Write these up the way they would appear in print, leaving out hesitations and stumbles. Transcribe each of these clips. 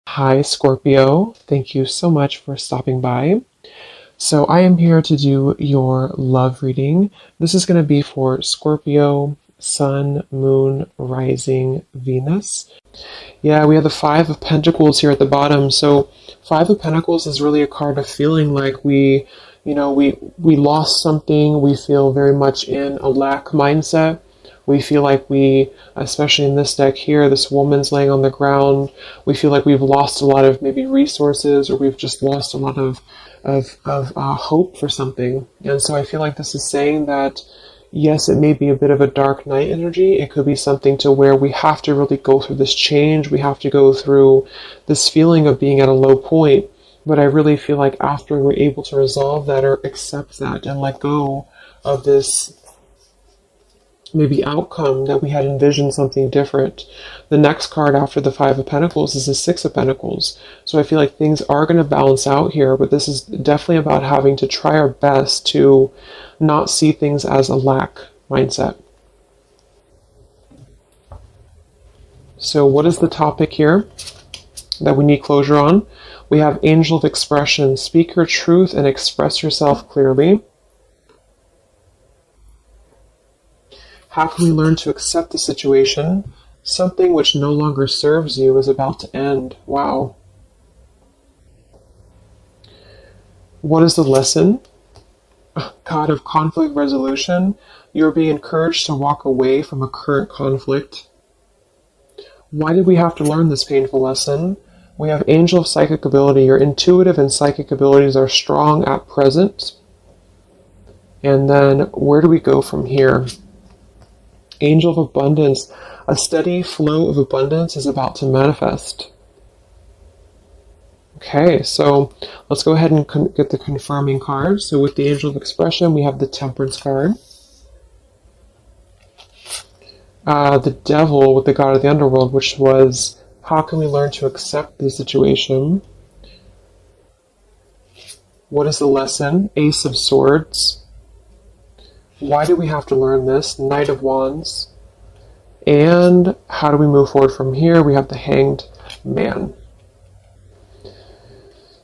Hi, Scorpio. Thank you so much for stopping by. So, I am here to do your love reading. This is going to be for Scorpio, Sun, Moon, Rising, Venus. Yeah, we have the Five of Pentacles here at the bottom. So, Five of Pentacles is really a card of feeling like we lost something. We feel very much in a lack mindset. We feel like especially in this deck here, this woman's laying on the ground. We feel like we've lost a lot of maybe resources, or we've just lost a lot of hope for something. And so I feel like this is saying that, yes, it may be a bit of a dark night energy. It could be something to where we have to really go through this change. We have to go through this feeling of being at a low point. But I really feel like after we're able to resolve that or accept that and let go of this maybe outcome that we had envisioned something different. The next card after the Five of Pentacles is the Six of Pentacles. So I feel like things are going to balance out here, but this is definitely about having to try our best to not see things as a lack mindset. So what is the topic here that we need closure on? We have Angel of Expression. Speak your truth and express yourself clearly. How can we learn to accept the situation? Something which no longer serves you is about to end. Wow. What is the lesson? God of conflict resolution. You're being encouraged to walk away from a current conflict. Why did we have to learn this painful lesson? We have Angel of Psychic Ability. Your intuitive and psychic abilities are strong at present. And then where do we go from here? Angel of Abundance. A steady flow of abundance is about to manifest. Okay, so let's go ahead and get the confirming card. So with the Angel of Expression, we have the Temperance card. The Devil with the God of the Underworld, which was, how can we learn to accept the situation? What is the lesson? Ace of Swords. Why do we have to learn this? Knight of Wands. And how do we move forward from here? We have the Hanged Man.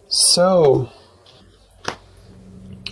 So,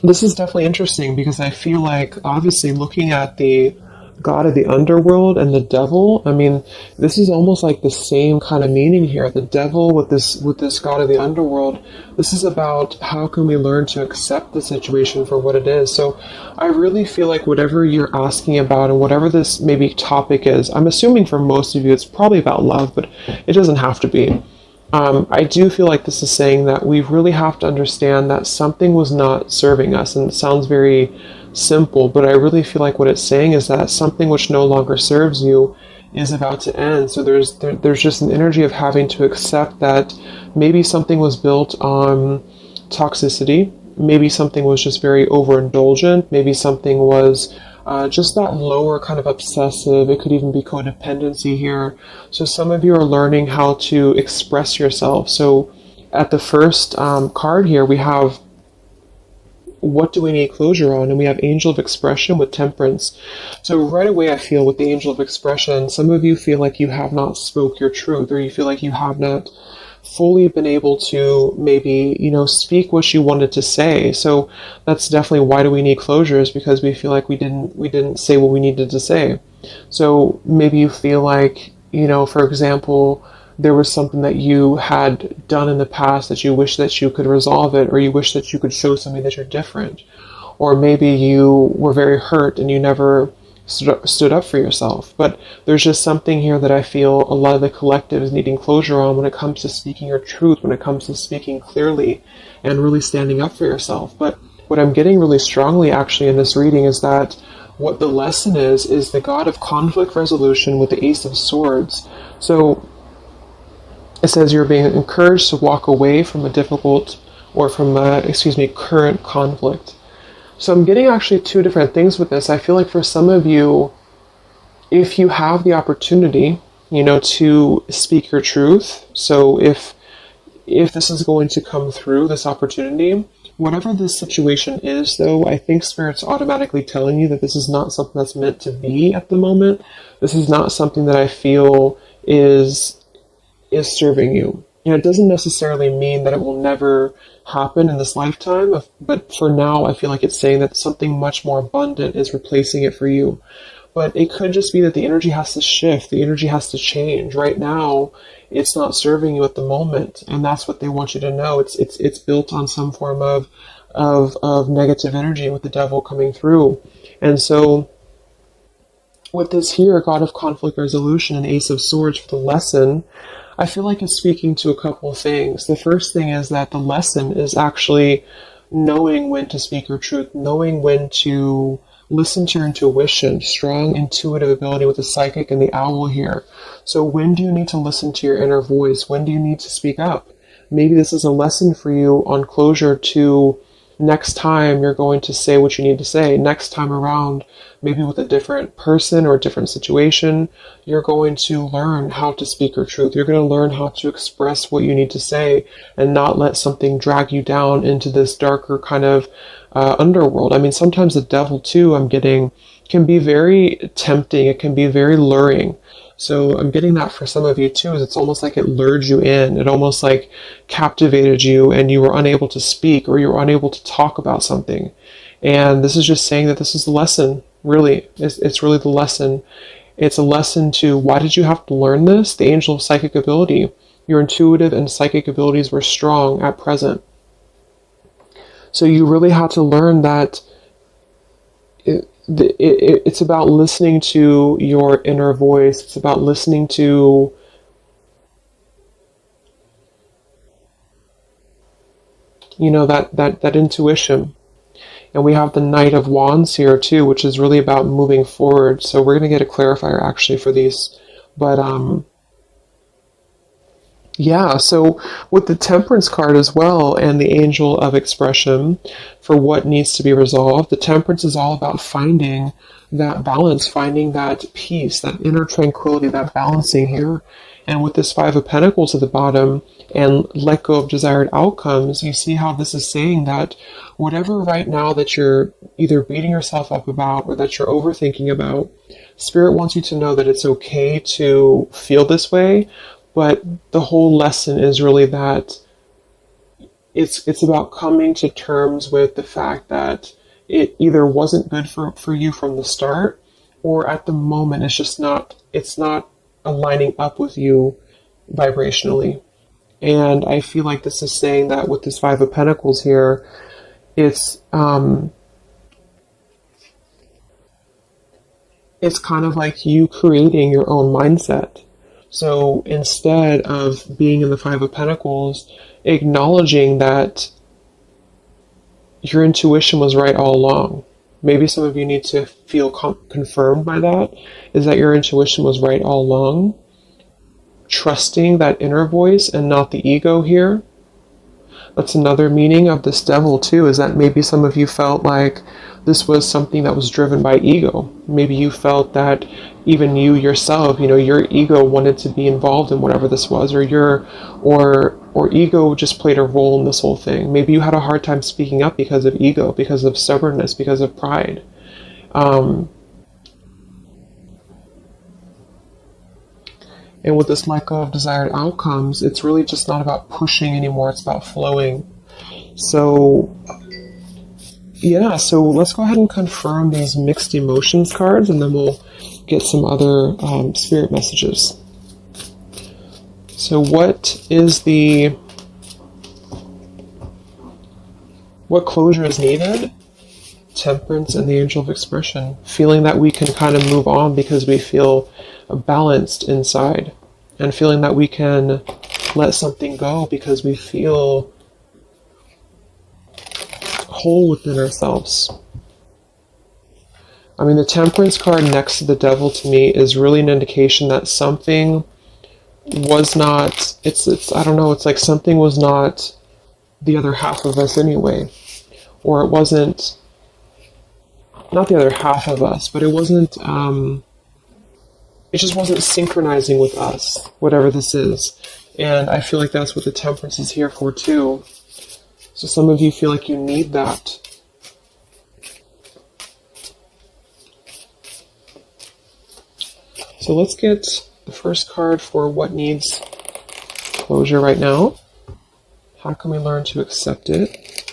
this is definitely interesting because I feel like, obviously, looking at the God of the Underworld and the Devil, I mean, this is almost like the same kind of meaning here. The Devil with this God of the Underworld, this is about how can we learn to accept the situation for what it is. So I really feel like whatever you're asking about and whatever this maybe topic is, I'm assuming for most of you it's probably about love, but it doesn't have to be. I do feel like this is saying that we really have to understand that something was not serving us, and it sounds very simple, but I really feel like what it's saying is that something which no longer serves you is about to end. So there's just an energy of having to accept that maybe something was built on toxicity, maybe something was just very overindulgent, maybe something was just that lower kind of obsessive. It could even be codependency here. So some of you are learning how to express yourself. So at the first card here, we have what do we need closure on? And we have Angel of Expression with Temperance. So right away I feel with the Angel of Expression, some of you feel like you have not spoke your truth, or you feel like you have not fully been able to maybe, speak what you wanted to say. So that's definitely why do we need closures, because we feel like we didn't say what we needed to say. So maybe you feel like, for example, there was something that you had done in the past that you wish that you could resolve it, or you wish that you could show somebody that you're different. Or maybe you were very hurt and you never stood up for yourself. But there's just something here that I feel a lot of the collective is needing closure on when it comes to speaking your truth, when it comes to speaking clearly and really standing up for yourself. But what I'm getting really strongly actually in this reading is that what the lesson is the God of conflict resolution with the Ace of Swords. So it says you're being encouraged to walk away from a difficult, or from current conflict. So I'm getting actually two different things with this. I feel like for some of you, if you have the opportunity, to speak your truth. So if this is going to come through, this opportunity, whatever this situation is, though, I think Spirit's automatically telling you that this is not something that's meant to be at the moment. This is not something that I feel is serving you. And it doesn't necessarily mean that it will never happen in this lifetime, but for now, I feel like it's saying that something much more abundant is replacing it for you. But it could just be that the energy has to shift, the energy has to change. Right now, it's not serving you at the moment, and that's what they want you to know. It's built on some form of negative energy with the devil coming through. And so with this here, God of Conflict Resolution and Ace of Swords for the lesson, I feel like it's speaking to a couple of things. The first thing is that the lesson is actually knowing when to speak your truth, knowing when to listen to your intuition, strong intuitive ability with the psychic and the owl here. So when do you need to listen to your inner voice? When do you need to speak up? Maybe this is a lesson for you on closure to next time you're going to say what you need to say. Next time around, maybe with a different person or a different situation, you're going to learn how to speak your truth. You're going to learn how to express what you need to say and not let something drag you down into this darker kind of underworld. I mean, sometimes the devil too, I'm getting, can be very tempting. It can be very luring. So I'm getting that for some of you too, is it's almost like it lured you in. It almost like captivated you and you were unable to speak or you were unable to talk about something. And this is just saying that this is the lesson, really. It's really the lesson. It's a lesson to why did you have to learn this? The angel of psychic ability. Your intuitive and psychic abilities were strong at present. So you really had to learn that it's about listening to your inner voice. It's about listening to that intuition. And we have the Knight of Wands here too, which is really about moving forward. So we're going to get a clarifier actually for these. But yeah, so with the Temperance card as well and the Angel of Expression for what needs to be resolved, the Temperance is all about finding that balance, finding that peace, that inner tranquility, that balancing here. And with this Five of Pentacles at the bottom and let go of desired outcomes, you see how this is saying that whatever right now that you're either beating yourself up about or that you're overthinking about, Spirit wants you to know that it's okay to feel this way. But the whole lesson is really that it's about coming to terms with the fact that it either wasn't good for you from the start, or at the moment it's not aligning up with you vibrationally. And I feel like this is saying that with this Five of Pentacles here, it's kind of like you creating your own mindset. So instead of being in the Five of Pentacles, acknowledging that your intuition was right all along. Maybe some of you need to feel confirmed by that, is that your intuition was right all along. Trusting that inner voice and not the ego here. That's another meaning of this devil too, is that maybe some of you felt like this was something that was driven by ego. Maybe you felt that even you yourself, your ego wanted to be involved in whatever this was, or ego just played a role in this whole thing. Maybe you had a hard time speaking up because of ego, because of stubbornness, because of pride. And with this let go of desired outcomes, it's really just not about pushing anymore, it's about flowing. So yeah, so let's go ahead and confirm these mixed emotions cards, and then we'll get some other spirit messages. So what closure is needed? Temperance and the Angel of Expression. Feeling that we can kind of move on because we feel balanced inside. And feeling that we can let something go because we feel whole within ourselves. I mean, the Temperance card next to the Devil to me is really an indication that something was not, I don't know, it's like something was not the other half of us anyway. Or it wasn't, not the other half of us, but it wasn't, it just wasn't synchronizing with us, whatever this is. And I feel like that's what the Temperance is here for too. So some of you feel like you need that. So let's get the first card for what needs closure right now? How can we learn to accept it?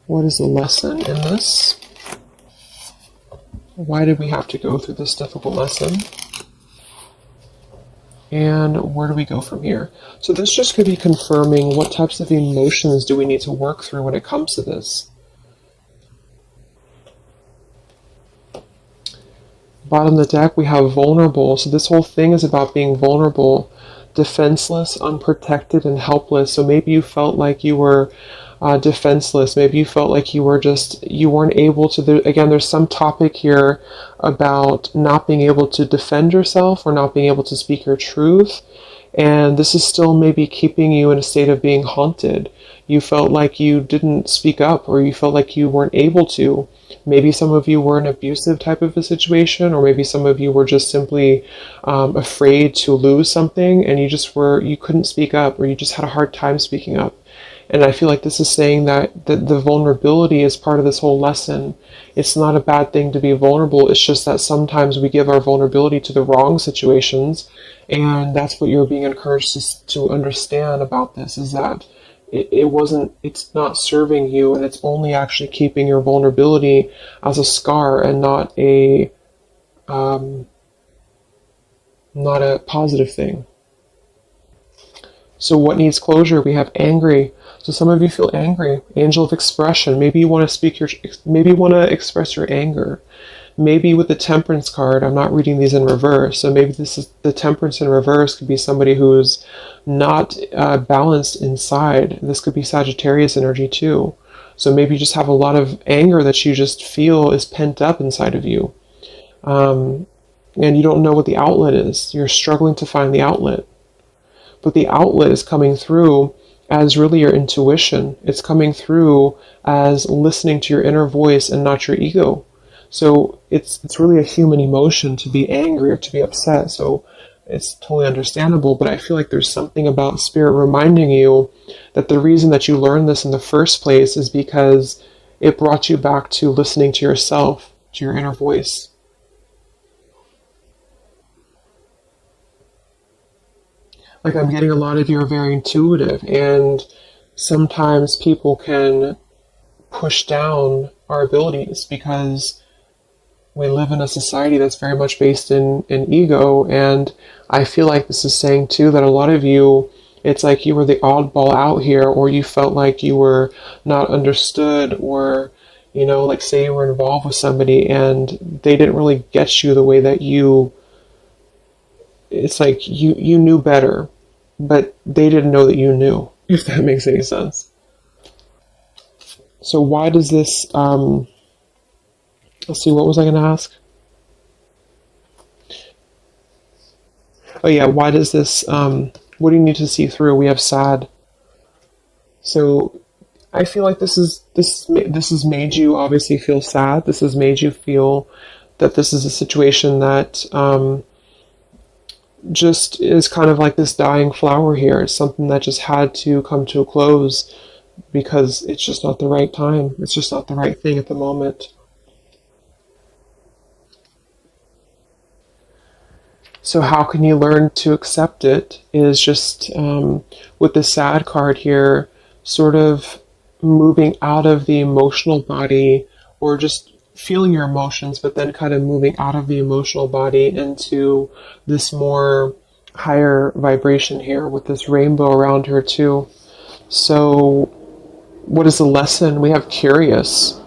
What is the lesson in this? Why did we have to go through this difficult lesson? And where do we go from here? So this just could be confirming what types of emotions do we need to work through when it comes to this. Bottom of the deck, we have vulnerable. So this whole thing is about being vulnerable, defenseless, unprotected, and helpless. So maybe you felt like you were defenseless. Maybe you felt like you weren't able to. Again, there's some topic here about not being able to defend yourself or not being able to speak your truth. And this is still maybe keeping you in a state of being haunted. You felt like you didn't speak up, or you felt like you weren't able to. Maybe some of you were in an abusive type of a situation, or maybe some of you were just simply afraid to lose something, and you couldn't speak up, or you just had a hard time speaking up. And I feel like this is saying that the vulnerability is part of this whole lesson. It's not a bad thing to be vulnerable. It's just that sometimes we give our vulnerability to the wrong situations. And that's what you're being encouraged to understand about this, is that it's not serving you, and it's only actually keeping your vulnerability as a scar and not a positive thing. So what needs closure? We have angry. So some of you feel angry. Angel of expression. Maybe you want to express your anger. Maybe with the Temperance card, I'm not reading these in reverse, so maybe this is the Temperance in reverse could be somebody who's not balanced inside. This could be Sagittarius energy too. So maybe you just have a lot of anger that you just feel is pent up inside of you. And you don't know what the outlet is. You're struggling to find the outlet. But the outlet is coming through as really your intuition. It's coming through as listening to your inner voice and not your ego. So it's really a human emotion to be angry or to be upset. So it's totally understandable, but I feel like there's something about Spirit reminding you that the reason that you learned this in the first place is because it brought you back to listening to yourself, to your inner voice. Like, I'm getting a lot of you are very intuitive, and sometimes people can push down our abilities because we live in a society that's very much based in ego. And I feel like this is saying too that a lot of you, it's like you were the oddball out here, or you felt like you were not understood, or like say you were involved with somebody and they didn't really get you the way that it's like you knew better, but they didn't know that you knew, if that makes any sense. So why does this let's see, what was I going to ask? Oh yeah, why does this, what do you need to see through? We have sad. So I feel like this has made you obviously feel sad. This has made you feel that this is a situation that just is kind of like this dying flower here. It's something that just had to come to a close because it's just not the right time. It's just not the right thing at the moment. So how can you learn to accept it is just with the sad card here, sort of moving out of the emotional body, or just feeling your emotions, but then kind of moving out of the emotional body into this more higher vibration here with this rainbow around her too. So what is the lesson? We have curious.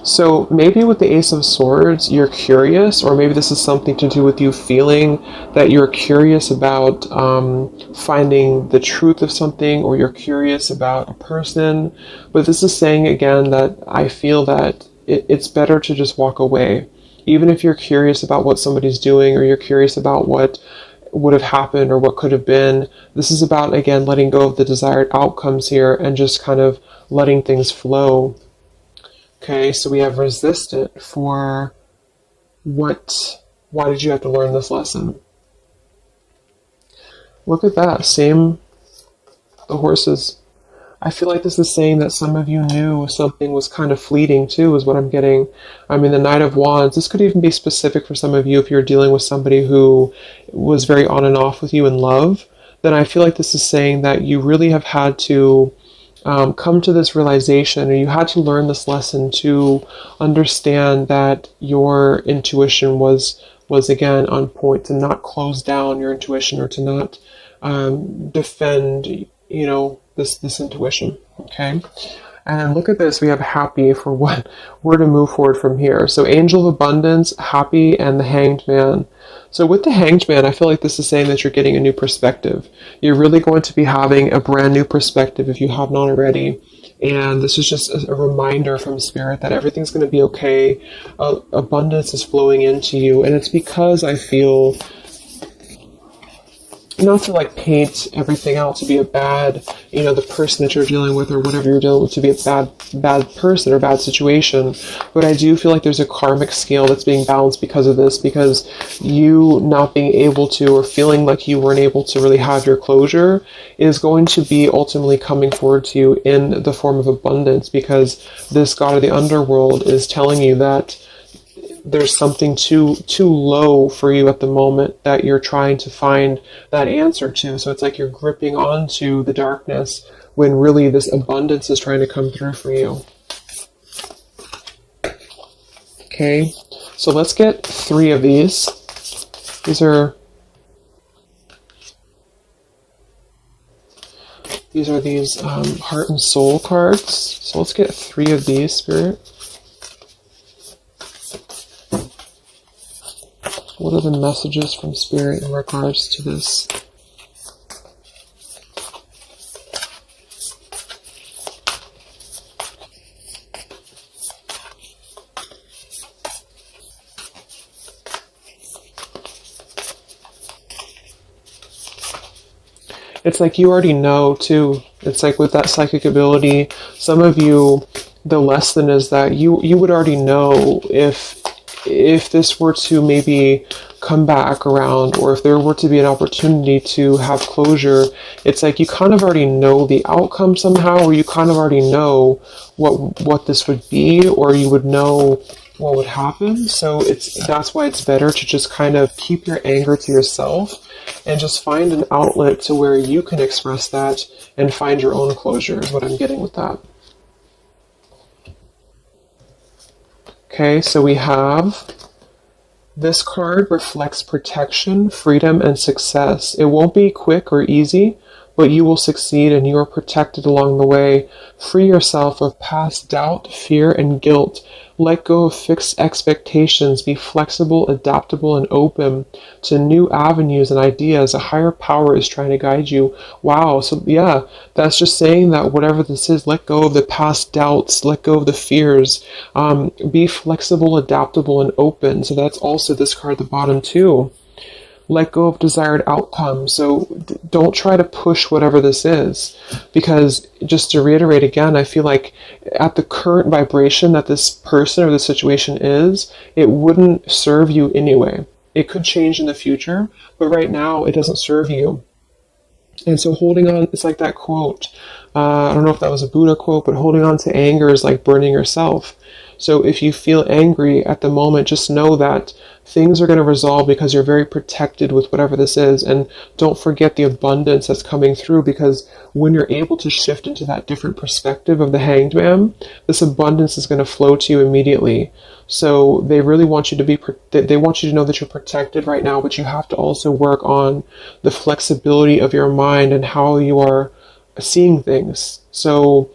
So maybe with the Ace of Swords, you're curious, or maybe this is something to do with you feeling that you're curious about finding the truth of something, or you're curious about a person. But this is saying again that I feel that it's better to just walk away. Even if you're curious about what somebody's doing, or you're curious about what would have happened or what could have been, this is about, again, letting go of the desired outcomes here and just kind of letting things flow. Okay, so we have resistant for why did you have to learn this lesson? Look at that, the horses. I feel like this is saying that some of you knew something was kind of fleeting too, is what I'm getting. I mean, the Knight of Wands, this could even be specific for some of you if you're dealing with somebody who was very on and off with you in love. Then I feel like this is saying that you really have had to come to this realization, or you had to learn this lesson to understand that your intuition was again on point, to not close down your intuition, or to not defend, this intuition. Okay. And look at this, we have happy for what we're to move forward from here. So angel of abundance, happy, and the hanged man. So with the hanged man, I feel like this is saying that you're getting a new perspective. You're really going to be having a brand new perspective if you have not already. And this is just a reminder from Spirit that everything's going to be okay. Abundance is flowing into you. And it's because I feel, not to like paint everything out to be a bad, the person that you're dealing with or whatever you're dealing with to be a bad person or bad situation. But I do feel like there's a karmic scale that's being balanced because of this, because you not being able to, or feeling like you weren't able to really have your closure, is going to be ultimately coming forward to you in the form of abundance, because this god of the underworld is telling you that there's something too low for you at the moment that you're trying to find that answer to. So it's like you're gripping onto the darkness when really this abundance is trying to come through for you. Okay, so let's get 3 of these. These are heart and soul cards. So let's get 3 of these, Spirit. What are the messages from Spirit in regards to this? It's like you already know too. It's like with that psychic ability, some of you, the lesson is that you would already know if this were to maybe come back around, or if there were to be an opportunity to have closure. It's like you kind of already know the outcome somehow, or you kind of already know what this would be, or you would know what would happen. So that's why it's better to just kind of keep your anger to yourself and just find an outlet to where you can express that and find your own closure, is what I'm getting with that. Okay, so we have this card reflects protection, freedom, and success. It won't be quick or easy, but you will succeed and you are protected along the way. Free yourself of past doubt, fear, and guilt. Let go of fixed expectations. Be flexible, adaptable, and open to new avenues and ideas. A higher power is trying to guide you. Wow. So yeah, that's just saying that whatever this is, let go of the past doubts, let go of the fears. Be flexible, adaptable, and open. So that's also this card at the bottom too. Let go of desired outcomes. So don't try to push whatever this is, because just to reiterate again, I feel like at the current vibration that this person or the situation is, it wouldn't serve you anyway. It could change in the future, but right now it doesn't serve you. And so holding on, it's like that quote, I don't know if that was a Buddha quote, but holding on to anger is like burning yourself. So if you feel angry at the moment, just know that things are going to resolve because you're very protected with whatever this is. And don't forget the abundance that's coming through, because when you're able to shift into that different perspective of the Hanged Man, this abundance is going to flow to you immediately. So they really want you to they want you to know that you're protected right now, but you have to also work on the flexibility of your mind and how you are seeing things. So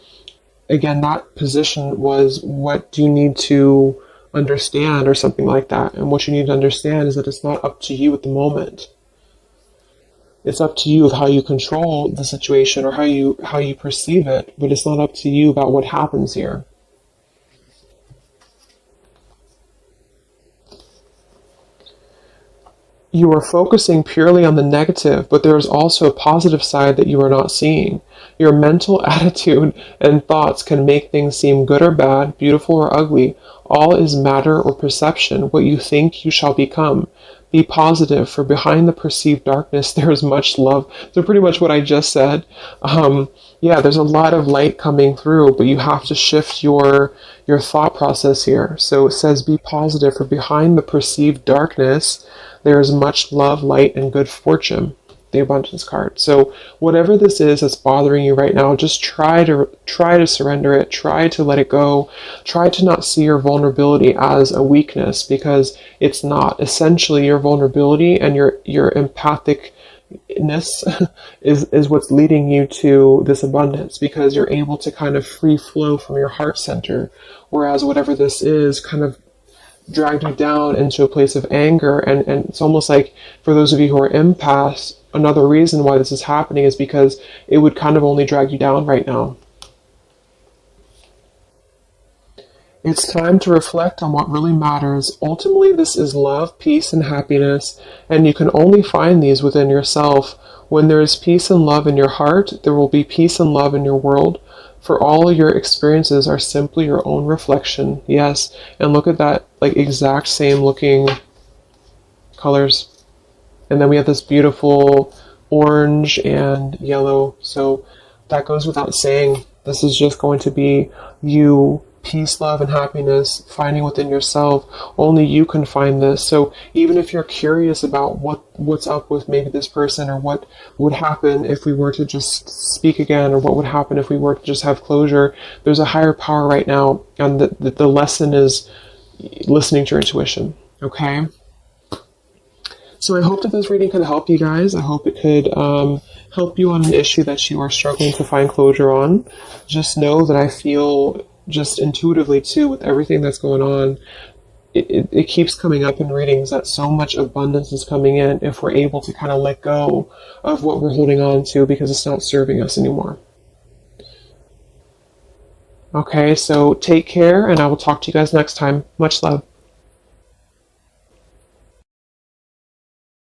again, that position was, what do you need to understand, or something like that. And what you need to understand is that it's not up to you at the moment. It's up to you of how you control the situation or how you perceive it, but it's not up to you about what happens here. You are focusing purely on the negative, but there is also a positive side that you are not seeing. Your mental attitude and thoughts can make things seem good or bad, beautiful or ugly. All is matter or perception. What you think, you shall become. Be positive, for behind the perceived darkness, there is much love. So pretty much what I just said. Yeah, there's a lot of light coming through, but you have to shift your thought process here. So it says, be positive, for behind the perceived darkness, there is much love, light, and good fortune. The abundance card. So whatever this is that's bothering you right now, just try to surrender it, try to let it go, try to not see your vulnerability as a weakness, because it's not. Essentially, your vulnerability and your empathicness is what's leading you to this abundance, because you're able to kind of free flow from your heart center, whereas whatever this is kind of dragged you down into a place of anger. And it's almost like, for those of you who are empaths, another reason why this is happening is because it would kind of only drag you down right now. It's time to reflect on what really matters. Ultimately, this is love, peace, and happiness, and you can only find these within yourself. When there is peace and love in your heart, there will be peace and love in your world. For all your experiences are simply your own reflection. Yes, and look at that, like exact same looking colors. And then we have this beautiful orange and yellow. So that goes without saying. This is just going to be you, peace, love, and happiness, finding within yourself. Only you can find this. So even if you're curious about what's up with maybe this person, or what would happen if we were to just speak again, or what would happen if we were to just have closure, there's a higher power right now. And the lesson is listening to your intuition. Okay? So I hope that this reading could help you guys. I hope it could help you on an issue that you are struggling to find closure on. Just know that I feel just intuitively too, with everything that's going on, it keeps coming up in readings that so much abundance is coming in if we're able to kind of let go of what we're holding on to, because it's not serving us anymore. Okay, so take care, and I will talk to you guys next time. Much love.